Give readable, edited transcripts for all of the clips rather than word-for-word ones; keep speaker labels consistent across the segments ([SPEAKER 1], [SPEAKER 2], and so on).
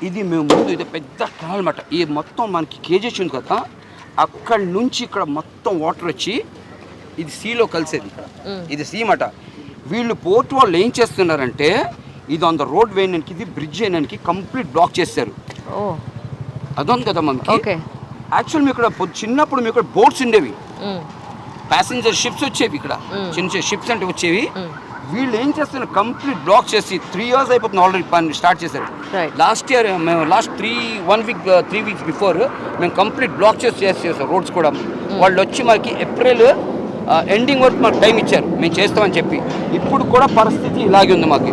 [SPEAKER 1] ఇది మేము ముందు ఇది పెద్ద కెనాల్ అన్నమాట. ఈ మొత్తం మనకి కేజెస్ ఉంది కదా, అక్కడి నుంచి ఇక్కడ మొత్తం వాటర్ వచ్చి ఇది సీలో కలిసేది. ఇక్కడ ఇది సీ మాట. వీళ్ళు పోర్ట్ వాళ్ళు ఏం చేస్తున్నారంటే ఇది ఆన్ ద రోడ్ వేయడానికి, ఇది బ్రిడ్జ్ వేయడానికి కంప్లీట్ బ్లాక్ చేశారు. అదొంది కదా మనకి. యాక్చువల్ మీ ఇక్కడ చిన్నప్పుడు మీ ఇక్కడ బోట్స్ ఉండేవి, ప్యాసింజర్ షిప్స్ వచ్చేవి, ఇక్కడ చిన్న చిన్న షిప్స్ అంటే వచ్చేవి. వీళ్ళు ఏం చేస్తున్నారు, కంప్లీట్ బ్లాక్ చేసి 3 years అయిపోతుంది ఆల్రెడీ పని స్టార్ట్ చేశారు. లాస్ట్ ఇయర్ మేము లాస్ట్ 3 weeks బిఫోర్ మేము కంప్లీట్ బ్లాక్ చేసాం రోడ్స్ కూడా. వాళ్ళు వచ్చి మనకి ఏప్రిల్ ఎండింగ్ వరకు మాకు టైం ఇచ్చారు మేము చేస్తామని చెప్పి. ఇప్పుడు కూడా పరిస్థితి ఇలాగే ఉంది మాకు.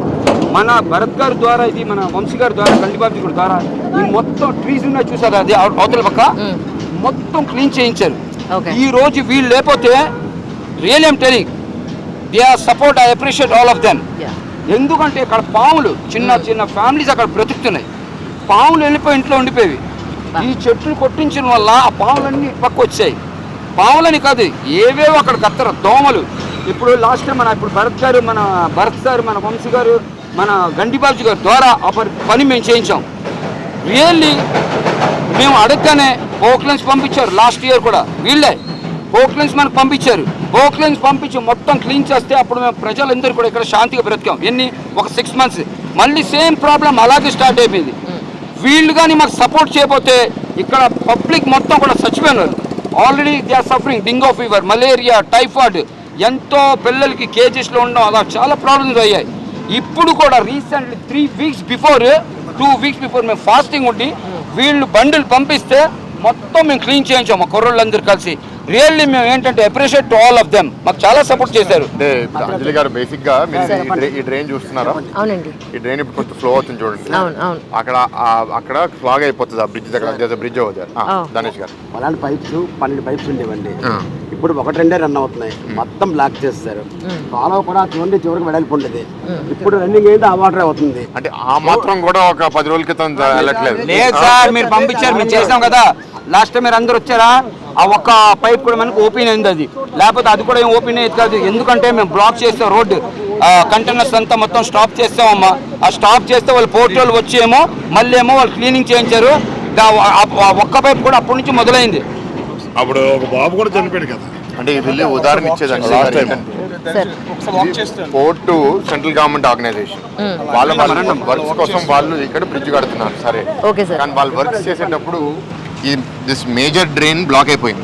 [SPEAKER 1] మన భరత్ గారి ద్వారా, ఇది మన వంశీ గారి ద్వారా, గండిబాబు గారి ద్వారా ఈ మొత్తం ట్రీస్ ఉన్నాయి చూసారు, అది అవతల పక్క మొత్తం క్లీన్ చేయించారు. ఈ రోజు వీళ్ళు లేకపోతే real I'm telling they are support, I appreciate all of them. ఎందుకంటే ఇక్కడ పాములు చిన్న చిన్న ఫ్యామిలీస్ అక్కడ బ్రతుకుతున్నాయి. పాములు వెళ్ళిపోయి ఇంట్లో ఉండిపోయేవి. ఈ చెట్లు కొట్టించిన వల్ల ఆ పాములన్నీ పక్క వచ్చాయి. పాములని కాదు, ఏవేవో అక్కడ కత్తరు దోమలు. ఇప్పుడు లాస్ట్ టైం ఇప్పుడు భరత్ సార్, మన వంశీ గారు, మన గండిబాబు గారు ద్వారా ఆ పని మేము చేయించాం. రియల్లీ మేము అడగగానే పోక్లెన్స్ పంపించారు. లాస్ట్ ఇయర్ కూడా వీళ్ళే పోక్లెన్స్ మనకు పంపించారు. పోక్లెన్స్ పంపించి మొత్తం క్లీన్ చేస్తే అప్పుడు మేము ప్రజలందరూ కూడా ఇక్కడ శాంతిగా బ్రతికాం. ఒక 6 months మళ్ళీ సేమ్ ప్రాబ్లం అలాగే స్టార్ట్ అయిపోయింది. వీళ్ళు కానీ మాకు సపోర్ట్ చేయకపోతే ఇక్కడ పబ్లిక్ మొత్తం కూడా చచ్చిపోయినారు. Already they are suffering dengue fever, malaria, typhoid, ఎంతో పిల్లలకి కేజెస్లో ఉండడం, అలా చాలా ప్రాబ్లమ్స్ అయ్యాయి. ఇప్పుడు కూడా రీసెంట్లీ 2 weeks బిఫోర్ మేము ఫాస్టింగ్ ఉండి వీళ్ళు బండిలు పంపిస్తే మొత్తం మేము క్లీన్ చేయించాము మా కుర్రోళ్ళందరూ కలిసి. రియల్లీ మేము ఏంటంటే appreciate to all of them, మాకు చాలా సపోర్ట్ చేశారు.
[SPEAKER 2] అంజలి గారు బేసిక్ గా ఈ డ్రైన్ చూస్తున్నారా? అవునండి. ఈ డ్రైన్ ఇప్పుడు కొంచెం ఫ్లో అవుతుంది చూడండి. అక్కడ ఫ్లాగ్ అయిపోతుంది ఆ బ్రిడ్జ్ దగ్గర. బ్రిడ్జ్ అవుతారు ధనేష్ గారు.
[SPEAKER 3] అలాంటి పైప్స్ 12 pipes ఉండేవండి. ఇప్పుడు 1-2 రన్ అవుతున్నాయి, మొత్తం బ్లాక్ చేస్తారు. కాలువ కూడా చివరికి వెడల్పు ఉండేది. ఇప్పుడు రన్నింగ్ అయితే ఆ వాటర్ అవుతుంది.
[SPEAKER 2] అంటే ఆ మాత్రం కూడా ఒక 10 రోజుల క్రితం వెళ్ళట్లేదు.
[SPEAKER 1] లేదు సార్, మీరు పంపించారు, మేము చేసాం కదా. లాస్ట్ టైం మీరు అందరు వచ్చారా? ఆ ఒక్క పైప్ కూడా మనకు ఓపెన్ అయింది, అది లేకపోతే అది కూడా ఏం ఓపెన్ అయ్యేది కాదు. ఎందుకంటే మేము బ్లాక్ చేస్తాం రోడ్డు, కంటైనర్స్ అంతా మొత్తం స్టాప్ చేస్తామమ్మా. ఆ స్టాప్ చేస్తే వాళ్ళు పోర్టల్ వచ్చేమో మళ్ళీ ఏమో వాళ్ళు క్లీనింగ్ చేయించారు. ఒక్క పైప్ కూడా అప్పటి నుంచి మొదలైంది.
[SPEAKER 4] అప్పుడు ఒక బాబు కూడా చనిపోయాడు కదా.
[SPEAKER 2] అంటే ఇది ఉదాహరణ ఇచ్చేదండి. పోర్టు సెంట్రల్ గవర్నమెంట్ ఆర్గనైజేషన్, వాళ్ళ వర్క్స్ కోసం వాళ్ళు ఇక్కడ బ్రిడ్జ్ కడుతున్నారు సరే, కానీ వాళ్ళు వర్క్స్ చేసేటప్పుడు ఈ దిస్ మేజర్ డ్రైన్ బ్లాక్ అయిపోయింది.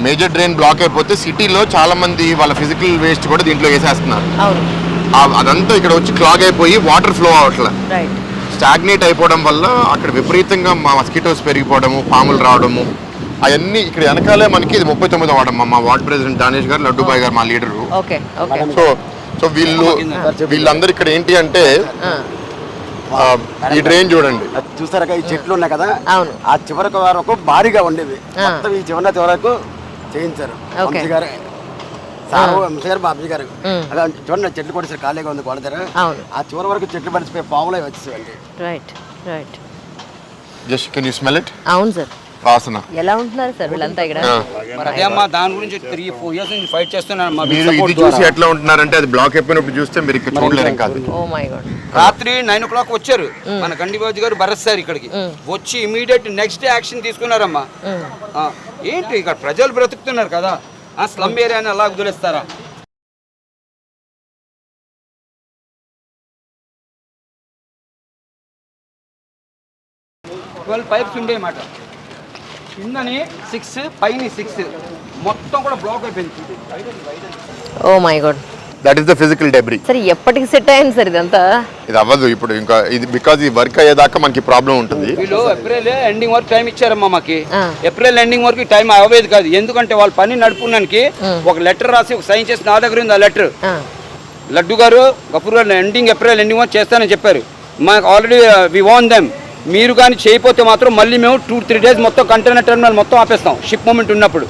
[SPEAKER 2] మేజర్ డ్రైన్ బ్లాక్ అయిపోతే సిటీలో చాలా మంది వాళ్ళ ఫిజికల్ వేస్ట్ కూడా దీంట్లో వేసేస్తున్నారు. అదంతా ఇక్కడ వచ్చి క్లాగ్ అయిపోయి వాటర్ ఫ్లో అవట్లే, స్టాగ్నేట్ అయిపోవడం వల్ల అక్కడ విపరీతంగా మస్కిటోస్ పెరిగిపోవడము, పాములు రావడము, అవన్నీ ఇక్కడ వెనకాలే మనకి. ఇది 39వ వార్డు మా వార్డ్ ప్రెసిడెంట్ ధనేష్ గారు, లడ్డూబాయ్ గారు మా లీడరు. సో వీళ్ళందరూ ఇక్కడ ఏంటి అంటే ఈ డ్రైన్ చూడండి
[SPEAKER 3] చూసారా, ఈ చెట్లు ఉన్నాయి కదా, ఆ చివరకు వరకు భారీగా ఉండేవి, మొత్తం ఈ చివరకు చేయించారు వంశీ గారు, బాబీ గారు. అలా చూడండి, చెట్లు కూడా ఖాళీగా ఉంది గోడ దగ్గర. ఆ చివరి వరకు చెట్లు పడిచిపోయి పాములే వచ్చేసేయండి.
[SPEAKER 2] Just can you smell it?
[SPEAKER 5] అవును సార్.
[SPEAKER 2] వాసన
[SPEAKER 5] ఎలా ఉంటున్నారు సార్ వీళ్ళంతా ఇక్కడ?
[SPEAKER 1] అదే అమ్మా, దాని గురించి 3-4 years నుంచి ఫైట్ చేస్తున్నాను.
[SPEAKER 2] మీరు ఇది చూసి ఎట్లా ఉంటున్నారంటే అది బ్లాక్ అయిపోయినప్పుడు చూస్తే మీరు ఇక్కడ చూడలేరు. కాదు,
[SPEAKER 5] ఓ మై గాడ్,
[SPEAKER 1] రాత్రి 9 o'clock వచ్చారు మన గండిబాబు గారు, భరత్ సార్ ఇక్కడికి వచ్చి ఇమీడియట్ నెక్స్ట్ డే యాక్షన్ తీసుకున్నారమ్మా. ఏంటి ఇక్కడ ప్రజలు బ్రతుకుతున్నారు కదా, ఆ స్లమ్ ఏరియాని అలా వదిలేస్తారా? పైప్స్ ఉండే మాట, కిందని 6 పైన 6 మొత్తం కూడా బ్లాక్ అయిపోయింది.
[SPEAKER 5] Oh my god,
[SPEAKER 2] that is the physical debris.
[SPEAKER 5] సరే ఎప్పటికి సెట్ అయింది సార్ ఇదంతా?
[SPEAKER 2] ఇది అవ్వదు ఇప్పుడు ఇంకా, ఇది బికాజ్ ఈ వర్క్ అయ్యేదాకా మనకి ప్రాబ్లం ఉంటుంది.
[SPEAKER 1] వీళ్ళు ఏప్రిల్ ఎండింగ్ వరకు టైం ఇచ్చారమ్మా మాకి. ఏప్రిల్ ఎండింగ్ వరకు టైం అవ్వేది కాదు. ఎందుకంటే వాళ్ళు పని నడుపుకోవడానికి ఒక లెటర్ రాసి ఒక సైన్ చేసి నా దగ్గర ఉంది. ఆ లెటర్ లడ్డు గారు, గఫూర్ గారు ఏప్రిల్ ఎండింగ్ వరకు చేస్తానని చెప్పారు. మాకు ఆల్రెడీ వి వాన్ దెమ్. మీరు కానీ చేయకపోతే మాత్రం మళ్ళీ మేము 2-3 days మొత్తం కంటైనర్ టెర్మినల్ మొత్తం ఆపేస్తాం షిప్ మూమెంట్ ఉన్నప్పుడు.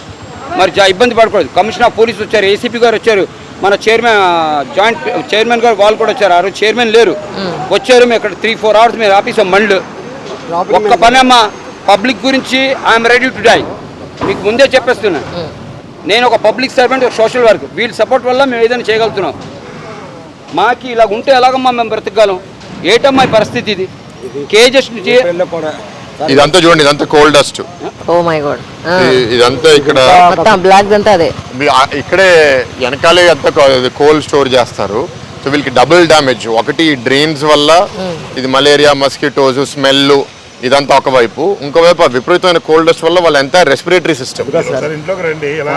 [SPEAKER 1] మరి ఇబ్బంది పడకూడదు. కమిషనర్ ఆఫ్ పోలీస్ వచ్చారు, ఏసీపీ గారు వచ్చారు, మన జాయింట్ చైర్మన్ గారు వాళ్ళు కూడా వచ్చారు. ఆ రోజు చైర్మన్ లేరు, వచ్చారు. మేము ఇక్కడ 3-4 hours మేము ఆపేసాం బండ్లు. ఒక్క పని అమ్మా, పబ్లిక్ గురించి ఐఎమ్ రెడీ టు డై. మీకు ముందే చెప్పేస్తున్నా, నేను ఒక పబ్లిక్ సర్వెంట్, ఒక సోషల్ వర్క్. వీళ్ళ సపోర్ట్ వల్ల మేము ఏదైనా చేయగలుగుతున్నాం. మాకు ఇలా ఉంటే ఎలాగమ్మా మేము బ్రతకగలం? ఏటమ్మా ఈ పరిస్థితి ఇది? కేజెస్ నుంచి
[SPEAKER 3] కూడా
[SPEAKER 2] ఇదంతా చూడండి, ఇదంతా cold dust.
[SPEAKER 5] Oh my god.
[SPEAKER 2] ఇదంతా ఇక్కడ
[SPEAKER 5] మొత్తం బ్లాక్ అంతా అదే.
[SPEAKER 2] ఇక్కడే వెనకాలే అంతా కోల్డ్ స్టోర్ చేస్తారు. సో వీళ్ళకి డబుల్ డ్యామేజ్. ఒకటి డ్రైన్స్ వల్ల ఇది మలేరియా, మస్కిటోస్, స్మెల్ ఇదంతా ఒకవైపు, ఇంకోవైపు ఆ విపరీతమైన కోల్డ్ డస్ట్ వల్ల వాళ్ళ ఎంత రెస్పిరేటరీ సిస్టమ్.
[SPEAKER 4] సార్ ఇంట్లోకి రండి, ఇలా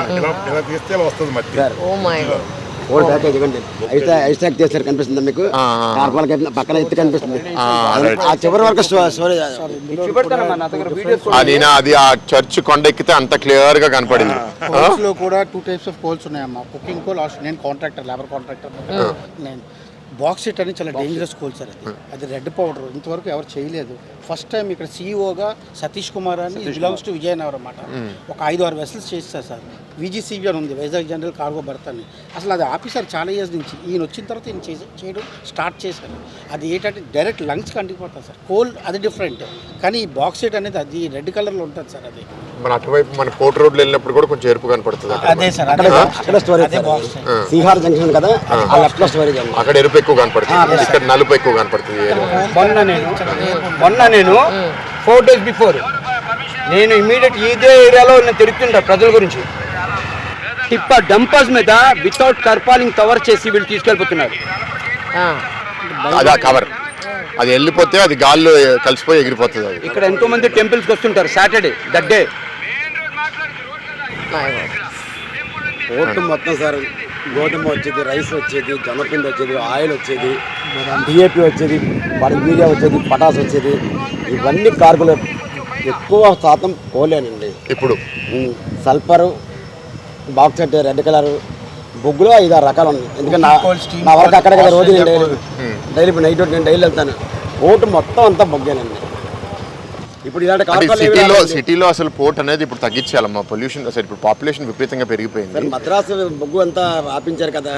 [SPEAKER 4] తీస్తే ఇలా వస్తుంది మట్టి.
[SPEAKER 5] Oh my god.
[SPEAKER 3] Old package ఇవ్వండి. ఐస్ ట్యాక్ చేస్తారు, కనిపిస్తుందా మీకు? కార్పాల పక్కన ఎత్తు కనిపిస్తుంది. ఆ చివరి వరకు స్టోరేజ్.
[SPEAKER 2] అది ఆ చర్చ్ కొండ ఎక్కితే అంత క్లియర్ గా కనపడింది.
[SPEAKER 6] కోల్స్ లో కూడా 2 టైప్స్ ఆఫ్ కోల్స్ ఉన్నాయమ్మా. కుకింగ్ కోల్, నేను కాంట్రాక్టర్, లేబర్ కాంట్రాక్టర్. నేను బాక్సైట్ అని చాలా డేంజరస్ కోల్ సార్. అది రెడ్ పౌడర్ ఇంతవరకు ఎవరు చేయలేదు. ఫస్ట్ టైం ఇక్కడ సీఈఓగా సతీష్ కుమార్ అని బిలాంగ్స్ టు విజయనగరం అన్నమాట. ఒక 5-6 వెసల్స్ చేస్తారు సార్. విజీసీబీ అని ఉంది, వైజాగ్ జనరల్ కార్గో బర్త్ అని. అసలు అది ఆఫీసర్ చాలా ఇయర్స్ నుంచి. ఈయన వచ్చిన తర్వాత ఈయన చేయడం స్టార్ట్ చేశారు. అది ఏంటంటే డైరెక్ట్ లంగ్స్కి అంటిపోతుంది సార్. కోల్ అది డిఫరెంట్, కానీ ఈ బాక్సైట్ అనేది అది రెడ్ కలర్లో ఉంటుంది సార్. అది
[SPEAKER 2] మన అటువైపు మన పోర్ట్ రోడ్ వెళ్ళినప్పుడు కూడా కొంచెం ఎరుపు కనపడుతుంది.
[SPEAKER 6] అదే సార్,
[SPEAKER 3] అక్కడ స్టోరేజ్. శ్రీహార్ జంక్షన్ కదా, అట్లా స్టోరేజ్.
[SPEAKER 2] అక్కడ ఎరుపు ఎక్కువ కనపడుతుంది, ఇక్కడ నలుపు ఎక్కువ కనపడుతుంది.
[SPEAKER 1] మొన్న నేను 4 days బిఫోర్ నేను ఇమీడియట్ ఇదే ఏరియాలో నేను తిరుగుతుంటా ప్రజల గురించి. టిప్ప డంపర్స్ మీద వితౌట్ కర్పాలింగ్ కవర్ చేసి వీళ్ళు తీసుకెళ్ళిపోతున్నారు.
[SPEAKER 2] అదా కవర్, అది వెళ్ళిపోతే అది గాల్లో కలిసిపోయి ఎగిరిపోతుంది. అది
[SPEAKER 1] ఇక్కడ ఎంతో మంది టెంపుల్స్కి వస్తుంటారు సాటర్డే దట్ డే.
[SPEAKER 3] ఓటు మొత్తం సార్, గోధుమ వచ్చేది, రైస్ వచ్చేది, జొన్నపిండి వచ్చేది, ఆయిల్ వచ్చేది, డిఏపి వచ్చేది, యూరియా వచ్చేది, పటాస్ వచ్చేది. ఇవన్నీ కార్గులు ఎక్కువ శాతం కోలేనండి.
[SPEAKER 2] ఇప్పుడు
[SPEAKER 3] సల్ఫరు, బాక్సైట్, రెడ్ కలర్, బొగ్గులో 5-6 రకాలు ఉన్నాయి. ఎందుకంటే నా వరకు అక్కడ కదా రోజు నేను డైలీ నైట్ నేను డైలీ వెళ్తాను. ఓటు మొత్తం అంతా బొగ్గేనండి. ఇప్పుడు ఇలాంటి
[SPEAKER 2] సిటీలో అసలు పోర్ట్ అనేది ఇప్పుడు తగ్గించాలమ్మా. పొల్యూషన్ అసలు ఇప్పుడు పాపులేషన్ విపరీతంగా పెరిగిపోయింది.
[SPEAKER 3] మద్రాసు బొగ్గు అంతా ఆపించారు కదా,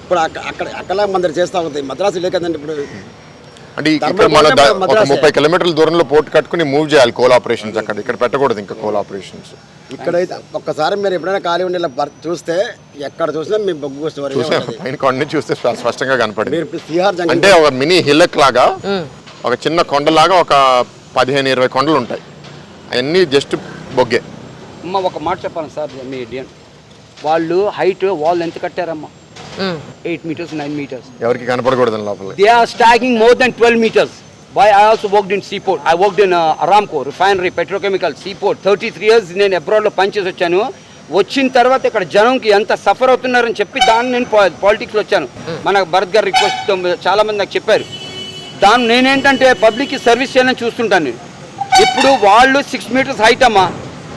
[SPEAKER 3] ఇప్పుడు అక్కడ మందరు చేస్తా అవుతాయి. మద్రాసు లేదు కదండి ఇప్పుడు.
[SPEAKER 2] అంటే ఇక్కడ మన 30 కిలోమీటర్ల దూరంలో పోర్ట్ కట్టుకుని మూవ్ చేయాలి కోల్ ఆపరేషన్స్. అక్కడ ఇక్కడ పెట్టకూడదు ఇంకా కోల్ ఆపరేషన్స్.
[SPEAKER 3] ఇక్కడైతే ఒక్కసారి మీరు ఎప్పుడైనా ఖాళీ ఉండి చూస్తే ఎక్కడ చూసినా మీ బొగ్గు
[SPEAKER 2] పైన కొండ చూస్తే స్పష్టంగా కనపడింది.
[SPEAKER 3] అంటే
[SPEAKER 2] ఒక మినీ హిల్లక్ లాగా, ఒక చిన్న కొండలాగా ఒక 15-20 కొండలు ఉంటాయి. అవన్నీ జస్ట్ బొగ్గే.
[SPEAKER 1] అమ్మ ఒక మాట చెప్పాను సార్, మీ వాళ్ళు హైట్ వాల్ ఎంత కట్టారమ్మా? 8 meters, 9 meters.
[SPEAKER 2] ఎవరికి కనపడకూడదు లోపల.
[SPEAKER 1] They are stacking more than 12 meters. Why? I also worked in seaport. I worked in Aramco refinery, petrochemical, seaport. 33 years నేను అబ్రాడ్లో పనిచేసి వచ్చాను. వచ్చిన తర్వాత ఇక్కడ జనంకి ఎంత సఫర్ అవుతున్నారని చెప్పి దాన్ని నేను పాలిటిక్స్లో వచ్చాను. మన భరత్ గారు రిక్వెస్ట్ చాలా మంది నాకు చెప్పారు. దాన్ని నేనేంటంటే పబ్లిక్కి సర్వీస్ చేయాలని చూస్తుంటాను నేను. ఇప్పుడు వాళ్ళు 6 meters హైట్ అమ్మా,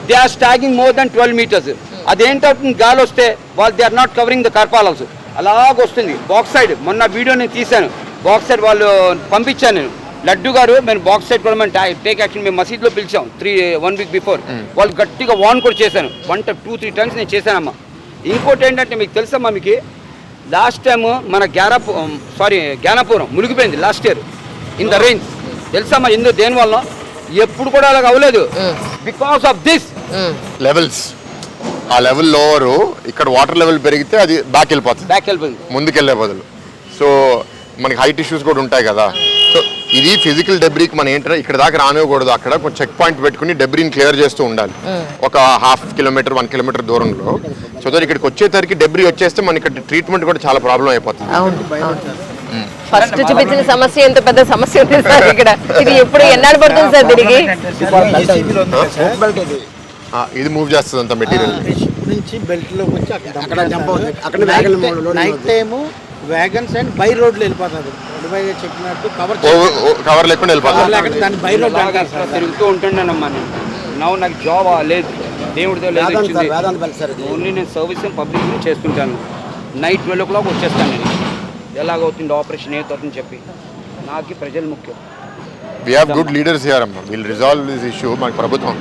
[SPEAKER 1] they are staging more than 12 meters. అదేంటవుతుంది, గాలి వస్తే వాళ్ళు they are not covering the carpal also. అలాగొస్తుంది బాక్సైడ్. మొన్న వీడియో నేను తీశాను, బాక్సైడ్ వాళ్ళు పంపించాను నేను. లడ్డు గారు మేము బాక్సైడ్ కూడా మేము టేక్ యాక్షన్ మేము మసీద్లో పిలిచాం 1 week బిఫోర్. వాళ్ళు గట్టిగా వార్న్ కూడా చేశాను. 2-3 times నేను చేశానమ్మా. ఇంకోటి ఏంటంటే మీకు తెలుసమ్మా, మీకు లాస్ట్ టైం మన జ్ఞానపురం మునిగిపోయింది last year in the range. తెలుసమ్మా ఎందుకు, దేనివల్ల? ఎప్పుడు కూడా అలాగ అవ్వలేదు. Because of this
[SPEAKER 2] levels. ఆ లెవెల్ లోవరు, ఇక్కడ వాటర్ లెవెల్ పెరిగితే అది బ్యాక్ వెళ్ళిపోతుంది, ముందుకెళ్ళే బదులు. సో మనకి హైట్ ఇష్యూస్ కూడా ఉంటాయి కదా. సో ఇది ఫిజికల్ డెబ్రీకి మనం ఏంటంటే ఇక్కడ దాకా రానివ్వకూడదు. అక్కడ కొంచెం చెక్ పాయింట్ పెట్టుకుని డెబ్రీని క్లియర్ చేస్తూ ఉండాలి ఒక 1/2 kilometer 1 kilometer దూరంలో. సో దాని ఇక్కడికి వచ్చేసరికి డెబ్రీ వచ్చేస్తే మనకి ఇక్కడ ట్రీట్మెంట్ కూడా చాలా ప్రాబ్లం అయిపోతుంది.
[SPEAKER 5] ఫస్ట్ చూపించిన సమస్య ఎంత పెద్ద సమస్య ఉంది సార్ ఇక్కడ. ఇది ఎప్పుడు ఎన్నాళ్ళు పడుతుంది సార్ తిరిగి?
[SPEAKER 2] ఇది మూవ్ చేస్తుంది అంత మెటీరియల్
[SPEAKER 6] నుంచి బెల్ట్ లోకి వచ్చి అక్కడ night time wagons and by రోడ్లు వెళ్ళిపోతుంది. చెప్పినట్టు
[SPEAKER 2] కవర్ లేకుండా వెళ్ళిపోతుంది.
[SPEAKER 6] దాన్ని బై రోడ్
[SPEAKER 1] తిరుగుతూ ఉంటున్నానమ్మా నేను. నాకు జాబ్ లేదు, దేవుడితో లేదు. ఓన్లీ నేను సర్వీస్ పబ్లిక్ చేస్తుంటాను. నైట్ 12 o'clock వచ్చేస్తాను నేను. ఎలాగవుతుంది ఆపరేషన్ ఏమవుతుందని చెప్పి. నాకు ప్రజలు ముఖ్యం.
[SPEAKER 2] We have good leaders here, Amma. We'll resolve this issue. మన ప్రభుత్వం